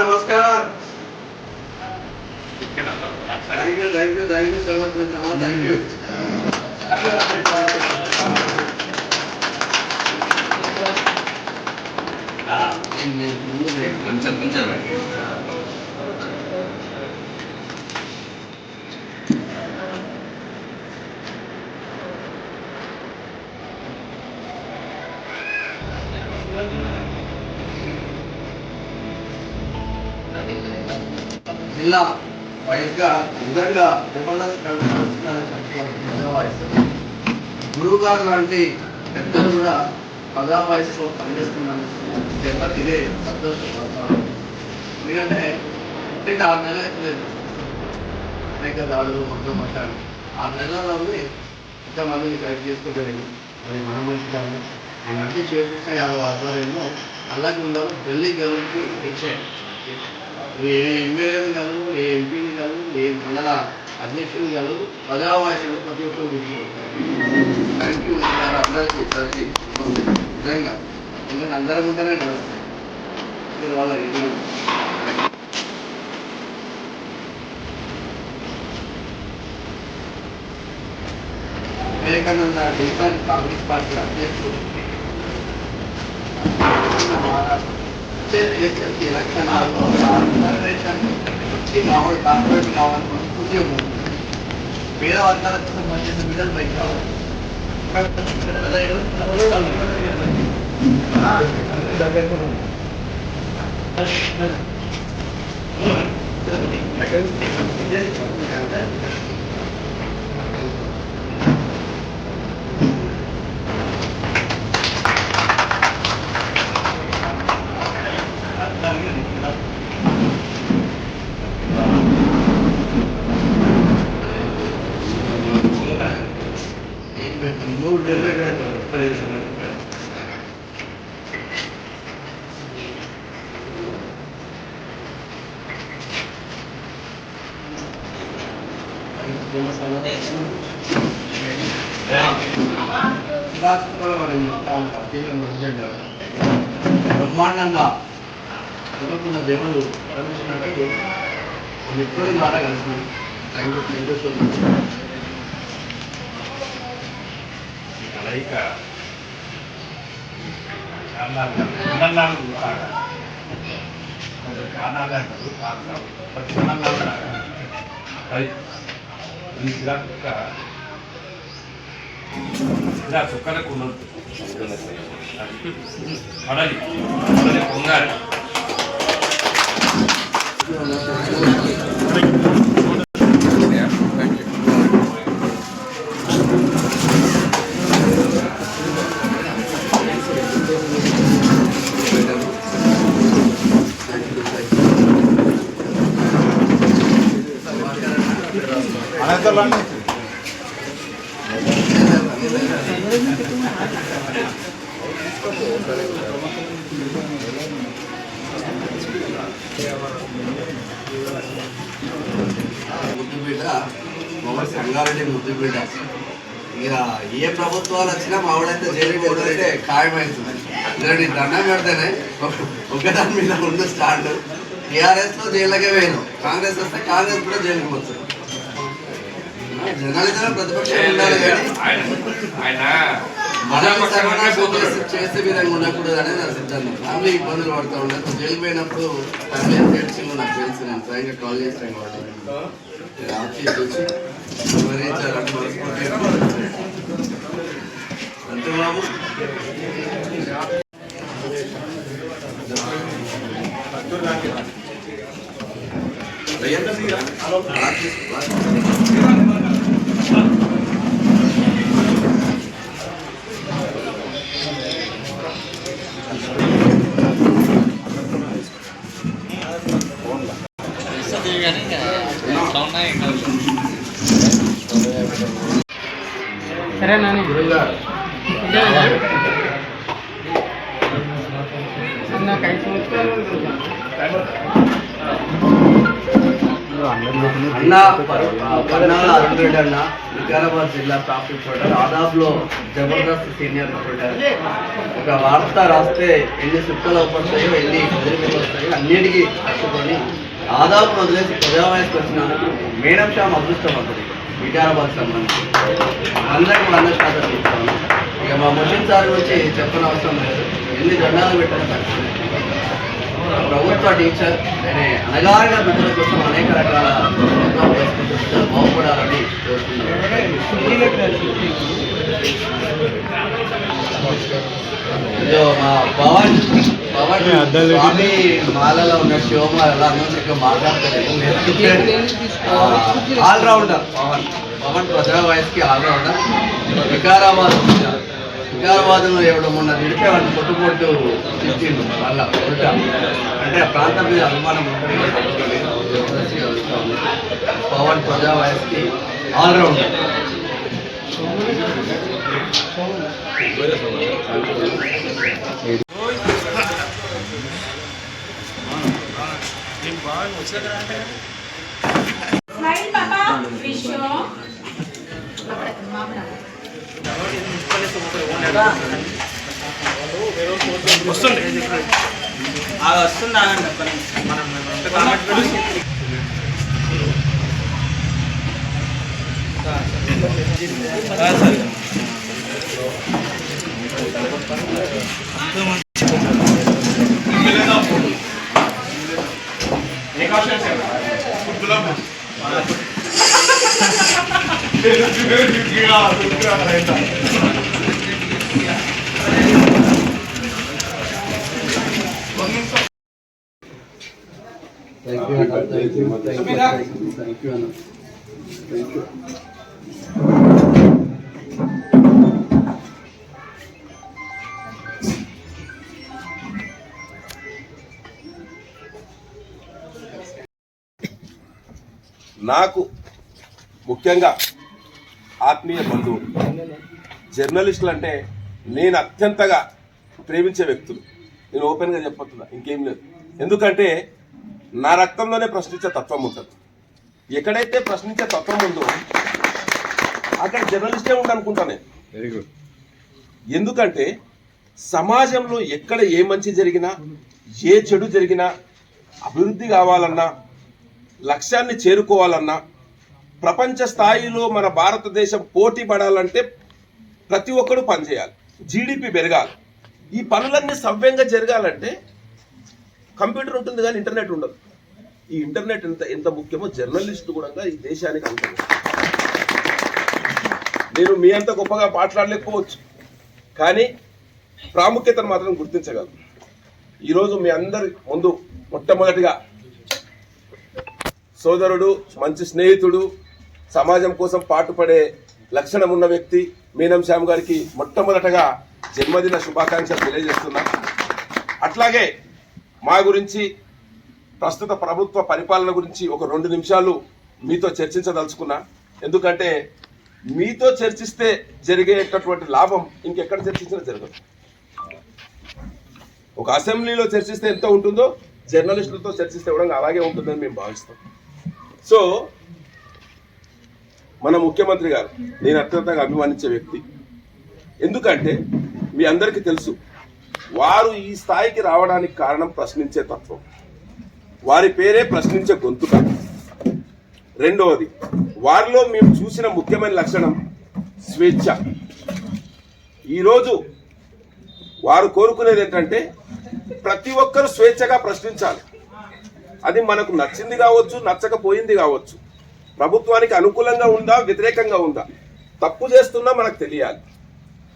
नमस्कार thank you so much thank you జిల్లా వైద్య నిజంగా గురువు గారు లాంటి పెద్దలు కూడా ప్రజా వయసులో పనిచేస్తున్నాను ఇదే సంతోషపడతాను. ఎందుకంటే ఇంకా 6 నెలలు లేదు అనేక దాడులు మొత్తం మాట్లాడు 6 నెలల్లో ఇంతమందిని కరెక్ట్ చేసుకోగలిగింది. అది మన మంచి కాదు. ఆయన అంటే చేసిన 50 ఆధ్వర్యంలో అలాగే ఉండాలి. ఢిల్లీ గవర్నమెంట్కి ఇచ్చే ఏ ఎమ్మెల్యేలు కాదు, ఏ ఎంపీలు కాదు, ఏ మండల అధ్యక్షులు కాదు, ప్రజావాసులు ప్రతి ఒక్కరు థ్యాంక్ యూ అందరికీ సరికి నిజంగా ఎందుకంటే అందరం ఉంటేనే మీరు వాళ్ళ వివేకానంద డిజిటల్ కాంగ్రెస్ పార్టీ అధ్యక్షుడు ఎలక్షన్లో కావాలి కార్పొరేట్ కావాలనుకున్న ఉద్యోగం పేద వర్గాలకు సంబంధించిన బిడ్డలు బయట కావాలి. బ్రహ్మాండంగా చదువుకున్న దేవుడు పరమేశ్వరుడు మిత్రుడి ద్వారా కలిసి కలయిక చాలా క్షణాలు చుక్కలకు కడలి పొంగాలి ముద్దుబిడ్డ సంగారెడ్డి ముద్దుబిడ్డ ఇక ఏ ప్రభుత్వాలు వచ్చినా మా వాడైతే జైలు పోతే ఖాయమవుతుంది. ఇలాంటి దండం పెడితేనే ఒకదాని మీద ముందు స్టాండ్. టీఆర్ఎస్ లో జైలుకే వేయను, కాంగ్రెస్ వస్తే కాంగ్రెస్ కూడా జైలుకి పోతుంది. జర్నలిజం ప్రతిపక్షం ఉండాలి కానీ చేసే విధంగా ఉండకూడదు అనేది నా సిద్ధాంతం. ఫ్యామిలీ ఇబ్బందులు పడుతూ ఉండదు. జైలు పోయినప్పుడు ఫ్యామిలీ ఎంత ఏడ్చిందో నాకు తెలుసు. నేను స్వయంగా కాల్ చేస్తాను కాబట్టి అంతే బాబు. గురుగారు అన్న పన్నాల అర్జునుడు అన్న వికారాబాద్ జిల్లా టాప్ రిపోర్టర్ ఆదాబ్లో జబర్దస్త్ సీనియర్ రిపోర్టర్. ఒక వార్త రాస్తే ఎన్ని సుక్కలు వస్తాయో ఎన్ని ఎదురుమీలు వస్తాయో అన్నిటికీ కట్టుకొని ఆదాబ్ను వదిలేసి ప్రజావాయిస్కి వచ్చినాను. మేడం షామ్ అదృష్టం అవుతుంది వికారాబాద్ సంబంధించి అందరికీ 100% ఇస్తాను. ఇక మా ముషిన్ సార్ గురించి చెప్పని అవసరం లేదు. ఎన్ని దండాలు పెట్టిన తక్కువ. ప్రభుత్వ టీచర్ అనే అనగారిన బిడ్డల కోసం అనేక రకాల ప్రోగ్రామ్ చేసుకుంటూ బాగుపడాలని కోరుతున్నాను. మా పవన్ స్వామి మాలలో ఉన్న శివమాల చక్కగా మాట్లాడలేదు. ఆల్రౌండర్ పవన్ ప్రజా వాయిస్కి ఆల్రౌండర్. వికారాబాద్లో ఎవడో మొన్న తిడితే వాళ్ళు పొట్టు ఇచ్చిండు వాళ్ళ ఉల్టా. అంటే ఆ ప్రాంతం మీద అభిమానం పవన్ ప్రజా వాయిస్కి ఆల్రౌండర్. వస్తుంది నాకు ముఖ్యంగా ఆత్మీయ బంధువు జర్నలిస్టులు అంటే నేను అత్యంతగా ప్రేమించే వ్యక్తులు. నేను ఓపెన్గా చెప్పొస్తున్నా, ఇంకేం లేదు. ఎందుకంటే నా రక్తంలోనే ప్రశ్నించే తత్వం ఉంటుంది. ఎక్కడైతే ప్రశ్నించే తత్వం ఉందో అక్కడ జర్నలిస్టే ఉండనుకుంటా నేను. Very good. ఎందుకంటే సమాజంలో ఎక్కడ ఏ మంచి జరిగినా ఏ చెడు జరిగినా అభివృద్ధి కావాలన్నా లక్ష్యాన్ని చేరుకోవాలన్నా ప్రపంచ స్థాయిలో మన భారతదేశం పోటీ పడాలంటే ప్రతి ఒక్కరూ పనిచేయాలి, జీడిపి పెరగాలి. ఈ పనులన్నీ సవ్యంగా జరగాలంటే కంప్యూటర్ ఉంటుంది కానీ ఇంటర్నెట్ ఉండదు. ఈ ఇంటర్నెట్ ఎంత ముఖ్యమో జర్నలిస్టు కూడా ఈ దేశానికి అంత. నేను మీ అంత గొప్పగా మాట్లాడలేకపోవచ్చు కానీ ప్రాముఖ్యతను మాత్రం గుర్తించగలను. ఈరోజు మీ అందరి ముందు మొట్టమొదటిగా సోదరుడు, మంచి స్నేహితుడు, సమాజం కోసం పాటుపడే లక్షణం ఉన్న వ్యక్తి మీనం శ్యామ్ గారికి మొట్టమొదటగా జన్మదిన శుభాకాంక్షలు తెలియజేస్తున్నా. అట్లాగే మా గురించి ప్రస్తుత ప్రభుత్వ పరిపాలన గురించి ఒక 2 నిమిషాలు మీతో చర్చించదలుచుకున్నా. ఎందుకంటే మీతో చర్చిస్తే జరిగేటటువంటి లాభం ఇంకెక్కడ చర్చించినా జరగదు. ఒక అసెంబ్లీలో చర్చిస్తే ఎంత ఉంటుందో జర్నలిస్టులతో చర్చిస్తే కూడా అలాగే ఉంటుందని మేము భావిస్తాం. సో మన ముఖ్యమంత్రి గారు నేను అత్యంతగా అభిమానించే వ్యక్తి. ఎందుకంటే మీ అందరికీ తెలుసు వారు ఈ స్థాయికి రావడానికి కారణం ప్రశ్నించే తత్వం. వారి పేరే ప్రశ్నించే గొంతుక. రెండవది, వారిలో మేము చూసిన ముఖ్యమైన లక్షణం స్వేచ్ఛ. ఈరోజు వారు కోరుకునేది ఏంటంటే ప్రతి ఒక్కరూ స్వేచ్ఛగా ప్రశ్నించాలి. అది మనకు నచ్చింది కావచ్చు, నచ్చకపోయింది కావచ్చు, ప్రభుత్వానికి అనుకూలంగా ఉందా వ్యతిరేకంగా ఉందా, తప్పు చేస్తున్నా మనకు తెలియాలి.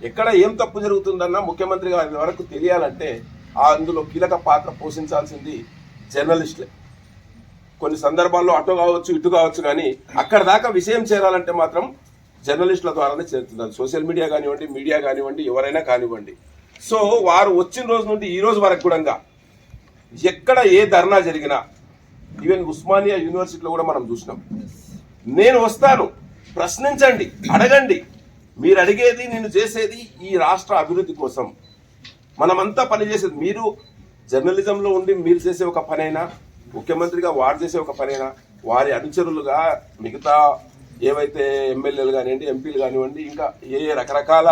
ఎక్కడ ఏం తప్పు జరుగుతుందన్నా ముఖ్యమంత్రి గారి వరకు తెలియాలంటే అందులో కీలక పాత్ర పోషించాల్సింది జర్నలిస్టులే. కొన్ని సందర్భాల్లో అటు కావచ్చు ఇటు కావచ్చు కానీ అక్కడ దాకా విషయం చేరాలంటే మాత్రం జర్నలిస్టుల ద్వారానే చేరుతున్నారు. సోషల్ మీడియా కానివ్వండి, మీడియా కానివ్వండి, ఎవరైనా కానివ్వండి. సో వారు వచ్చిన రోజు నుండి ఈ రోజు వరకు కూడా ఎక్కడ ఏ ధర్నా జరిగినా, ఈవెన్ ఉస్మానియా యూనివర్సిటీలో కూడా మనం చూసినాం. నేను వస్తాను, ప్రశ్నించండి, అడగండి, మీరు అడిగేది నేను చేసేది ఈ రాష్ట్ర అభివృద్ధి కోసం. మనమంతా పనిచేసేది మీరు జర్నలిజంలో ఉండి మీరు చేసే ఒక పనైనా, ముఖ్యమంత్రిగా వారు చేసే ఒక పనైనా, వారి అనుచరులుగా మిగతా ఏవైతే ఎమ్మెల్యేలు కానివ్వండి, ఎంపీలు కానివ్వండి, ఇంకా ఏ రకరకాల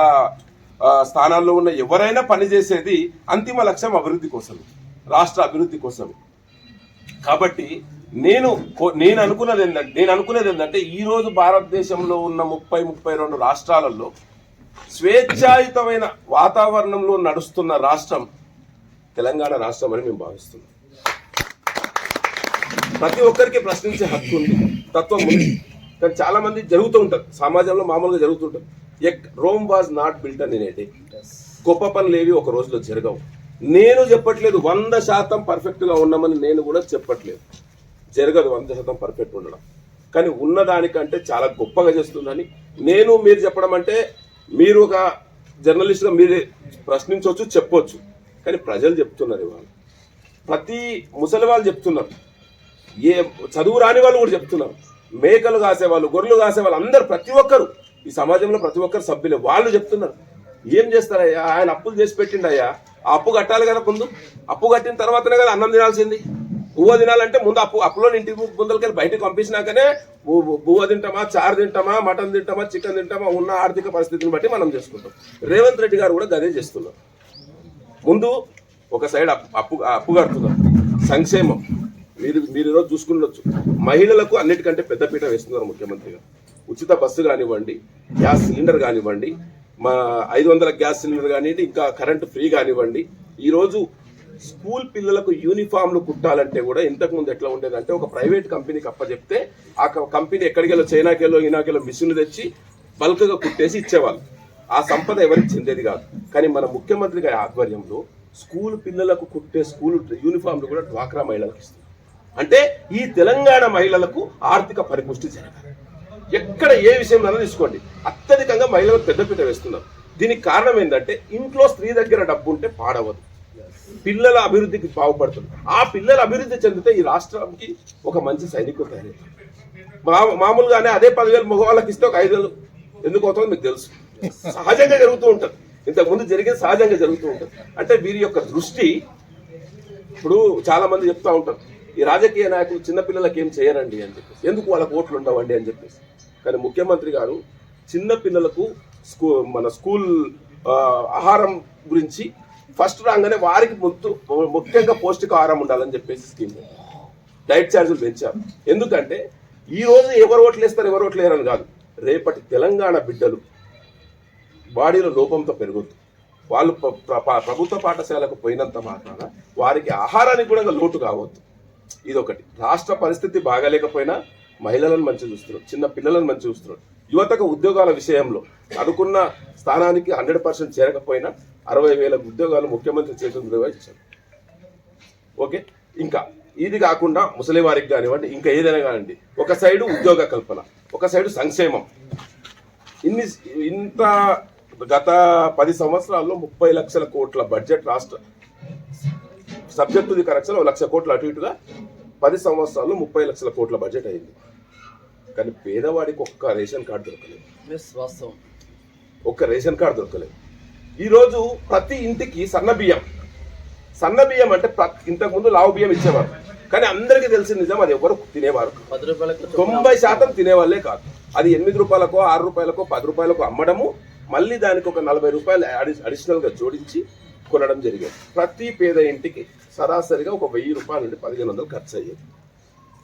స్థానాల్లో ఉన్న ఎవరైనా పనిచేసేది అంతిమ లక్ష్యం అభివృద్ధి కోసం, రాష్ట్ర అభివృద్ధి కోసం. కాబట్టి నేను అనుకునేది ఏంటంటే ఈరోజు భారతదేశంలో ఉన్న 32 రాష్ట్రాలలో స్వేచ్ఛాయుతమైన వాతావరణంలో నడుస్తున్న రాష్ట్రం తెలంగాణ రాష్ట్రం అని మేము భావిస్తున్నాం. ప్రతి ఒక్కరికి ప్రశ్నించే హక్కు ఉంది, తత్వం ఉంది. కానీ చాలా మంది జరుగుతూ ఉంటారు, సమాజంలో మామూలుగా జరుగుతుంటారు. Rome was not built in a day. గొప్ప పనులు ఏవి ఒక రోజులో జరగవు. నేను చెప్పట్లేదు 100% పర్ఫెక్ట్గా ఉన్నామని, నేను కూడా చెప్పట్లేదు. జరగదు 100% పర్ఫెక్ట్ ఉండడం. కానీ ఉన్నదానికంటే చాలా గొప్పగా చేస్తుందని మీరు చెప్పడం అంటే, మీరు ఒక జర్నలిస్ట్గా మీరే ప్రశ్నించవచ్చు, చెప్పవచ్చు. కానీ ప్రజలు చెప్తున్నారు, ఇవాళ ప్రతి ముసలి వాళ్ళు చెప్తున్నారు, ఏ చదువు రాని వాళ్ళు కూడా చెప్తున్నారు, మేకలు కాసేవాళ్ళు, గొర్రెలు కాసేవాళ్ళు అందరు, ప్రతి ఒక్కరు ఈ సమాజంలో ప్రతి ఒక్కరు సభ్యులే. వాళ్ళు చెప్తున్నారు, ఏం చేస్తారయ్యా, ఆయన అప్పులు చేసి పెట్టిండయ్యా, ఆ అప్పు కట్టాలి కదా. ముందు అప్పు కట్టిన తర్వాతనే కదా అన్నం తినాల్సింది. బువ్వ తినాలంటే ముందు అప్పులో ఇంటికి ముందరికెళ్ళి బయటకు పంపించినాకనే బువ్వ తింటామా, చారు తింటామా, మటన్ తింటామా, చికెన్ తింటామా, ఉన్న ఆర్థిక పరిస్థితిని బట్టి మనం చేసుకుంటాం. రేవంత్ రెడ్డి గారు కూడా గదే చేస్తున్నారు. ముందు ఒక సైడ్ అప్పు కడుతున్నారు, సంక్షేమం మీరు ఈరోజు చూసుకున్నచ్చు. మహిళలకు అన్నిటికంటే పెద్దపీట వేస్తున్నారు ముఖ్యమంత్రి గారు. ఉచిత బస్సు కానివ్వండి, గ్యాస్ సిలిండర్ కానివ్వండి, 500 గ్యాస్ సిలిండర్ కానివ్వండి, ఇంకా కరెంటు ఫ్రీ కానివ్వండి. ఈరోజు స్కూల్ పిల్లలకు యూనిఫామ్లు కుట్టాలంటే కూడా ఇంతకుముందు ఎట్లా ఉండేదంటే, ఒక ప్రైవేట్ కంపెనీకి అప్పచెప్తే ఆ కంపెనీ ఎక్కడికెళ్ళో చైనాకెళ్ళో ఈనాకెళ్ళో మిషన్లు తెచ్చి బల్క్గా కుట్టేసి ఇచ్చేవాళ్ళు. ఆ సంపద ఎవరికి చెందేది కాదు. కానీ మన ముఖ్యమంత్రి గారి ఆధ్వర్యంలో స్కూల్ పిల్లలకు కుట్టే స్కూల్ యూనిఫామ్లు కూడా డ్వాక్రా మహిళలకు ఇస్తారు. అంటే ఈ తెలంగాణ మహిళలకు ఆర్థిక పరిపుష్టి జరగాలి. ఎక్కడ ఏ విషయంలో తీసుకోండి, అత్యధికంగా మహిళలకు పెద్దపీట వేస్తున్నారు. దీనికి కారణం ఏంటంటే, ఇంట్లో స్త్రీ దగ్గర డబ్బు ఉంటే పాడవదు, పిల్లల అభివృద్ధికి బాగుపడుతుంది. ఆ పిల్లల అభివృద్ధి చెందితే ఈ రాష్ట్రానికి ఒక మంచి సైనికులు తయారవుతారు. మామూలుగానే అదే 10,000 మగవాళ్ళకి ఇస్తే ఒక 5,000 ఎందుకు అవుతుందో మీకు తెలుసు. సహజంగా జరుగుతూ ఉంటుంది, ఇంతకుముందు జరిగేది సహజంగా జరుగుతూ ఉంటుంది. అంటే వీరి యొక్క దృష్టి, ఇప్పుడు చాలా మంది చెప్తా ఉంటారు, ఈ రాజకీయ నాయకులు చిన్నపిల్లలకి ఏం చేయరండి అని చెప్పేసి, ఎందుకు వాళ్ళకు ఓట్లు ఉండవండి అని చెప్పేసి. కానీ ముఖ్యమంత్రి గారు చిన్నపిల్లలకు మన స్కూల్ ఆహారం గురించి ఫస్ట్ రాగానే వారికి ముఖ్యంగా పౌష్టికాహారం ఉండాలని చెప్పేసి స్కీమ్ డైట్ ఛార్జీలు పెంచారు. ఎందుకంటే ఈ రోజు ఎవరు ఓట్లు వేస్తారు, ఎవరు ఓట్లు వేయరని కాదు, రేపటి తెలంగాణ బిడ్డలు బాడీలో లోపంతో పెరగొద్దు. వాళ్ళు ప్రభుత్వ పాఠశాలకు పోయినంత మాత్రాన వారికి ఆహారానికి కూడా లోటు కావద్దు. ఇదొకటి. రాష్ట్ర పరిస్థితి బాగాలేకపోయినా మహిళలను మంచి చూస్తున్నారు, చిన్న పిల్లలను మంచి చూస్తున్నారు. యువతకు ఉద్యోగాల విషయంలో అనుకున్న స్థానానికి 100% చేరకపోయినా 60,000 ఉద్యోగాలు ముఖ్యమంత్రి చేతుల మీదుగా ఇచ్చారు. ఓకే, ఇంకా ఇది కాకుండా ముసలి వారికి కానివ్వండి, ఇంకా ఏదైనా కానివ్వండి, ఒక సైడు ఉద్యోగ కల్పన, ఒక సైడు సంక్షేమం. ఇంత గత 10 సంవత్సరాల్లో 30 లక్షల కోట్ల బడ్జెట్ రాష్ట్ర సబ్జెక్ట్ టు ది కరెక్షన్ 1 లక్ష కోట్లు అటు ఇటుగా 10 సంవత్సరాల్లో 30 లక్షల కోట్ల బడ్జెట్ అయింది. కానీ పేదవాడికి ఒక్క రేషన్ కార్డు దొరకలేదు, ఒక్క రేషన్ కార్డు దొరకలేదు. ఈరోజు ప్రతి ఇంటికి సన్న బియ్యం అంటే ఇంతకుముందు లావు బియ్యం ఇచ్చేవారు. కానీ అందరికీ తెలిసిన నిజం, అది ఎవరు తినేవారు 90% తినేవాళ్ళే కాదు. అది 8 రూపాయలకో 6 రూపాయలకో 10 రూపాయలకో అమ్మడము, మళ్ళీ దానికి ఒక 40 రూపాయలు అడిషనల్గా జోడించి కొనడం జరిగేది. ప్రతి పేద ఇంటికి సరాసరిగా ఒక 1000 రూపాయల నుండి 1500 ఖర్చు అయ్యేది.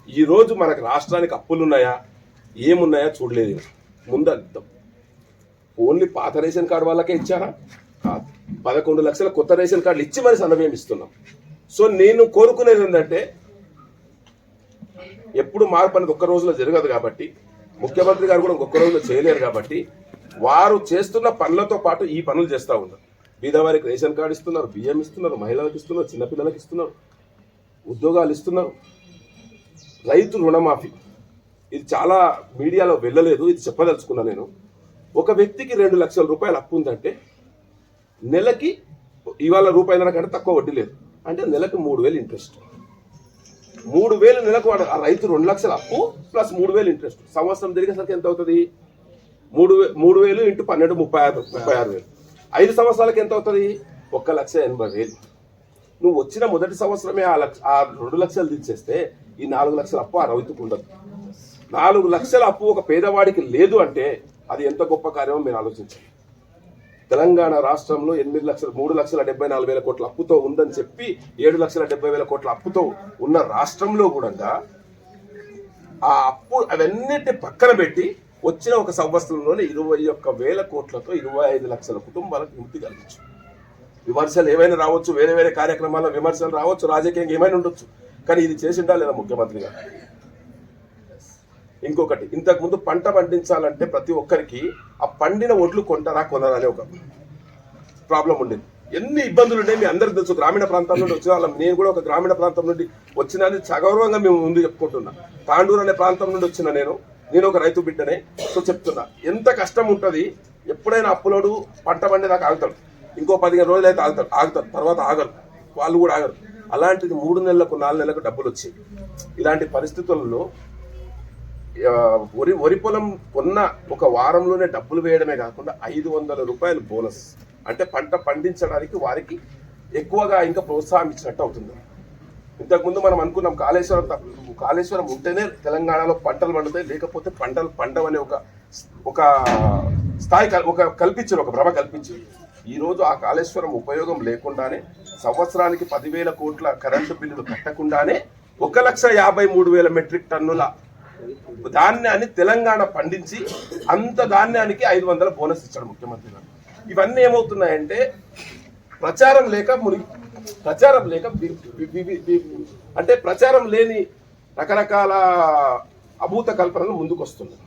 ఈరోజు మనకు రాష్ట్రానికి అప్పులు ఉన్నాయా, ఏమున్నాయా చూడలేదు. ముందు అర్థం ఓన్లీ పాత రేషన్ కార్డు వాళ్ళకే ఇచ్చారా? కాదు, 11 లక్షల కొత్త రేషన్ కార్డులు ఇచ్చి మరి సన్నబియ్యం ఇస్తున్నాం. సో నేను కోరుకునేది ఏంటంటే, ఎప్పుడు మార్పు అనేది ఒక్క రోజులో జరగదు కాబట్టి, ముఖ్యమంత్రి గారు కూడా ఒక్క రోజులో చేయలేరు కాబట్టి, వారు చేస్తున్న పనులతో పాటు ఈ పనులు చేస్తూ ఉన్నారు. బీదవారికి రేషన్ కార్డు ఇస్తున్నారు, బియ్యం ఇస్తున్నారు, మహిళలకు ఇస్తున్నారు, చిన్నపిల్లలకు ఇస్తున్నారు, ఉద్యోగాలు ఇస్తున్నారు. రైతు రుణమాఫీ, ఇది చాలా మీడియాలో వెళ్ళలేదు, ఇది చెప్పదలుచుకున్నా నేను. ఒక వ్యక్తికి 2 లక్షల రూపాయలు అప్పు ఉందంటే నెలకి ఇవాళ రూపాయల కంటే తక్కువ వడ్డీ లేదు, అంటే నెలకు 3,000 ఇంట్రెస్ట్. 3,000 నెలకు వాడు ఆ రైతు 2 లక్షల అప్పు ప్లస్ 3,000 ఇంట్రెస్ట్. సంవత్సరం తిరిగేసరికి ఎంత అవుతుంది? 3,000 ఇంటూ 12 36,000. 5 సంవత్సరాలకి ఎంత అవుతుంది? 1,80,000. నువ్వు వచ్చిన మొదటి సంవత్సరమే ఆ 2 లక్షలు తీసేస్తే ఈ 4 లక్షల అప్పు ఆ రైతుకు ఉండదు. 4 లక్షల అప్పు ఒక పేదవాడికి లేదు అంటే అది ఎంత గొప్ప కార్యమో మీరు ఆలోచించండి. తెలంగాణ రాష్ట్రంలో 3,74,000 కోట్ల అప్పుతో ఉందని చెప్పి 7,70,000 కోట్ల అప్పుతో ఉన్న రాష్ట్రంలో కూడా ఆ అప్పు అవన్నిటి పక్కన పెట్టి వచ్చిన ఒక సంవత్సరంలోనే 21,000 కోట్లతో 25 లక్షల కుటుంబాలకు విముక్తి కలిగించు. విమర్శలు ఏమైనా రావచ్చు, వేరే వేరే కార్యక్రమాల్లో విమర్శలు రావచ్చు, రాజకీయంగా ఏమైనా ఉండొచ్చు, కానీ ఇది చేసిండా లేదా ముఖ్యమంత్రి గారు? ఇంకొకటి, ఇంతకుముందు పంట పండించాలంటే ప్రతి ఒక్కరికి ఆ పండిన ఒడ్లు కొంటారా కొనరా అనే ఒక ప్రాబ్లం ఉండేది. ఎన్ని ఇబ్బందులు ఉండే మీ అందరికి తెలుసు. గ్రామీణ ప్రాంతం నుండి వచ్చిన వాళ్ళం, నేను కూడా ఒక గ్రామీణ ప్రాంతం నుండి వచ్చిన సగౌరవంగా మేము ముందు చెప్పుకుంటున్నా. తాండూరు అనే ప్రాంతం నుండి వచ్చిన నేను ఒక రైతు బిడ్డనే. సో చెప్తున్నా ఎంత కష్టం ఉంటుంది. ఎప్పుడైనా అప్పులోడు పంట పండేదాకా ఆగుతాడు, ఇంకో 15 రోజులు అయితే ఆగుతారు, తర్వాత ఆగరు, వాళ్ళు కూడా ఆగరు. అలాంటిది 3 నెలలకు 4 నెలలకు డబ్బులు వచ్చాయి. ఇలాంటి పరిస్థితులలో వరి పొలం కొన్న ఒక వారంలోనే డబ్బులు వేయడమే కాకుండా 500 రూపాయలు బోనస్, అంటే పంట పండించడానికి వారికి ఎక్కువగా ఇంకా ప్రోత్సాహం ఇచ్చినట్టు అవుతుంది. ఇంతకుముందు మనం అనుకున్నాం కాళేశ్వరం ఉంటేనే తెలంగాణలో పంటలు పండుతాయి, లేకపోతే పంటలు పండవనే ఒక స్థాయి కల్పించారు, ఒక భ్రమ కల్పించారు. ఈరోజు ఆ కాళేశ్వరం ఉపయోగం లేకుండానే సంవత్సరానికి 10,000 కోట్ల కరెంటు బిల్లులు కట్టకుండానే 1,53,000 మెట్రిక్ టన్నుల ధాన్యాన్ని తెలంగాణ పండించి అంత ధాన్యానికి 500 బోనస్ ఇచ్చాడు ముఖ్యమంత్రి గారు. ఇవన్నీ ఏమవుతున్నాయంటే ప్రచారం లేక అంటే ప్రచారం లేని రకరకాల అభూత కల్పనలు ముందుకు వస్తున్నాయి.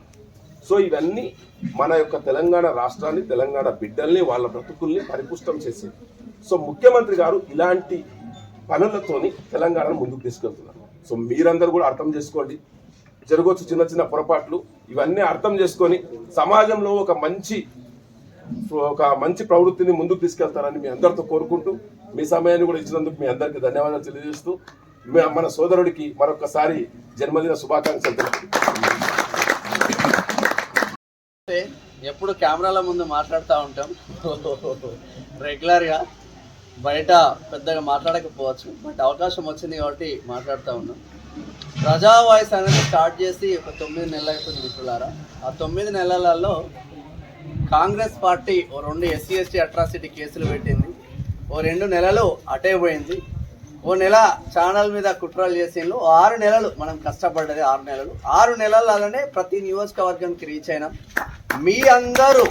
సో ఇవన్నీ మన యొక్క తెలంగాణ రాష్ట్రాన్ని, తెలంగాణ బిడ్డల్ని, వాళ్ళ బ్రతుకుల్ని పరిపుష్టం చేసేది. సో ముఖ్యమంత్రి గారు ఇలాంటి పనులతోని తెలంగాణను ముందుకు తీసుకెళ్తున్నారు. సో మీరందరూ కూడా అర్థం చేసుకోండి. జరగవచ్చు చిన్న చిన్న పొరపాట్లు, ఇవన్నీ అర్థం చేసుకొని సమాజంలో ఒక మంచి ప్రవృత్తిని ముందుకు తీసుకెళ్తారని మీ అందరితో కోరుకుంటూ, మీ సమయాన్ని కూడా ఇచ్చినందుకు మీ అందరికీ ధన్యవాదాలు తెలియజేస్తూ, మన సోదరుడికి మరొకసారి జన్మదిన శుభాకాంక్షలు తెలుపుతూ. ఎప్పుడు కెమెరాల ముందు మాట్లాడుతూ ఉంటాం, రెగ్యులర్గా బయట పెద్దగా మాట్లాడకపోవచ్చు, బట్ అవకాశం వచ్చింది కాబట్టి మాట్లాడుతూ ఉన్నాం. ప్రజా వాయిస్ అనేది స్టార్ట్ చేసి ఒక 9 నెలలు అయిపోయింది మిత్రులారా. ఆ 9 నెలలలో కాంగ్రెస్ పార్టీ ఓ 2 SC/ST అట్రాసిటీ కేసులు పెట్టింది, ఓ 2 నెలలు అటే పోయింది, ఓ నెల ఛానల్ మీద కుట్రలు చేసిండ్రు. 6 నెలలు మనం కష్టపడ్డది, 6 నెలలనే ప్రతి నియోజకవర్గానికి రీచ్ అయినాం. మీ అందరూ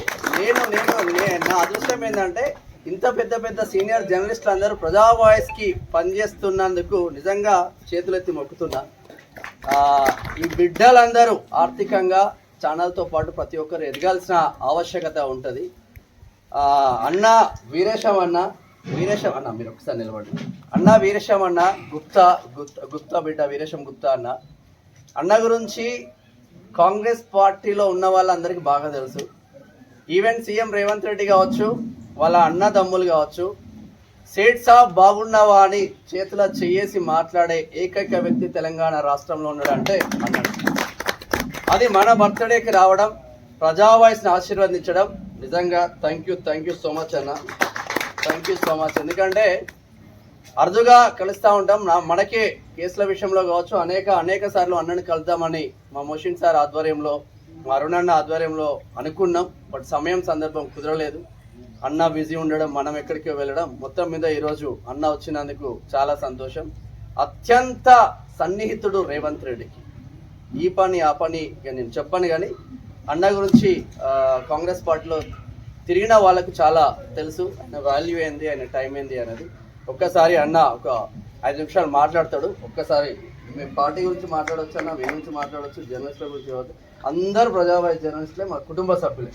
నా అదృష్టం ఏంటంటే ఇంత పెద్ద సీనియర్ జర్నలిస్టులు అందరూ ప్రజా వాయిస్కి పనిచేస్తున్నందుకు నిజంగా చేతులెత్తి మొక్కుతున్నా. ఈ బిడ్డలందరూ ఆర్థికంగా ఛానల్తో పాటు ప్రతి ఒక్కరు ఎదగాల్సిన ఆవశ్యకత ఉంటుంది. అన్న వీరేశం అన్న మీరు ఒకసారి నిలబడి. అన్న వీరేశం అన్న గుప్తా బిడ్డ వీరేశం గుప్తా అన్న గురించి కాంగ్రెస్ పార్టీలో ఉన్న వాళ్ళందరికీ బాగా తెలుసు. ఈవెన్ సీఎం రేవంత్ రెడ్డి కావచ్చు, వాళ్ళ అన్నదమ్ములు కావచ్చు, సేట్ సాబ్ బాగున్నావా అని చేతిలో చేసి మాట్లాడే ఏకైక వ్యక్తి తెలంగాణ రాష్ట్రంలో ఉన్నాడంటే అన్నాడు. అది మన బర్త్డేకి రావడం, ప్రజా వాయిస్ని ఆశీర్వదించడం నిజంగా థ్యాంక్ యూ సో మచ్ అన్న, థ్యాంక్ యూ సో మచ్. ఎందుకంటే అరుదుగా కలుస్తూ ఉంటాం. మనకే కేసుల విషయంలో కావచ్చు అనేక సార్లు అన్నని కలుద్దామని మా మోషిన్ సార్ ఆధ్వర్యంలో, మా అరుణన్న ఆధ్వర్యంలో అనుకున్నాం, బట్ సమయం సందర్భం కుదరలేదు. అన్న బిజీ ఉండడం, మనం ఎక్కడికో వెళ్ళడం, మొత్తం మీద ఈరోజు అన్న వచ్చినందుకు చాలా సంతోషం. అత్యంత సన్నిహితుడు రేవంత్ రెడ్డికి. ఈ పని ఆ పని నేను చెప్పను, కానీ అన్న గురించి కాంగ్రెస్ పార్టీలో తిరిగిన వాళ్ళకు చాలా తెలుసు. ఆయన వాల్యూ ఏంది, ఆయన టైం ఏంది అనేది. ఒక్కసారి అన్న ఒక 5 నిమిషాలు మాట్లాడతాడు. ఒక్కసారి మేము పార్టీ గురించి మాట్లాడవచ్చు అన్న, మీ గురించి మాట్లాడవచ్చు, జర్నలిస్టుల గురించి కావచ్చు. అందరూ ప్రజావాయి జర్నలిస్టులే, మా కుటుంబ సభ్యులే.